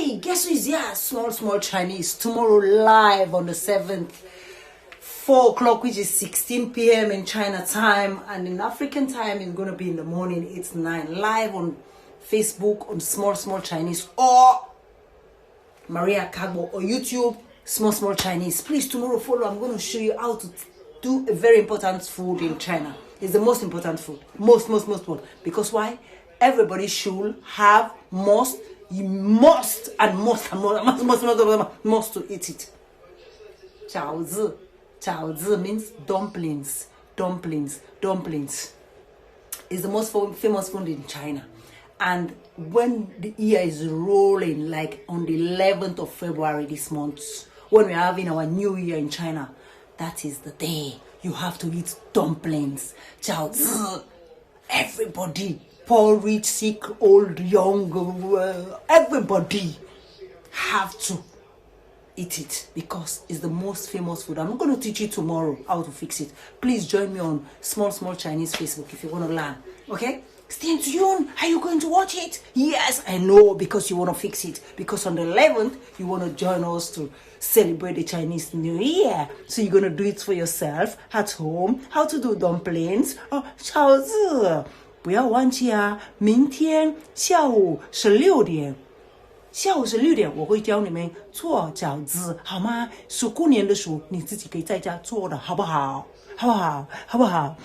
Hey, guess who is here? Small Chinese. Tomorrow live on the 7th. 4 o'clock, which is 16 p.m. in China time, and in African time it's going to be in the morning. It's 9, live on Facebook on Small Chinese or Maria Kagbo or YouTube Small Chinese. Please, tomorrow follow. I'm going to show you how to do a very important food in China. It's the most important food. Most food. Because why? Everybody should have must to eat it. 饺子 means dumplings. It's the most famous food in China. And when the year is rolling, like on the 11th of February this month, when we're having our new year in China, that is the day you have to eat dumplings. 饺子. Everybody, poor, rich, sick, old, young, everybody have to eat it because it's the most famous food. I'm going to teach you tomorrow how to fix it. Please join me on Small Chinese Facebook if you want to learn. Okay? Stay tuned. Are you going to watch it? Yes, I know, because you want to fix it. Because on the 11th, you want to join us to celebrate the Chinese New Year. So you're going to do it for yourself at home. How to do dumplings. 饺子不要忘记啊，明天下午16点。下午16点我会教你们做饺子，好吗？数过年的数，你自己可以在家做的，好不好？好不好？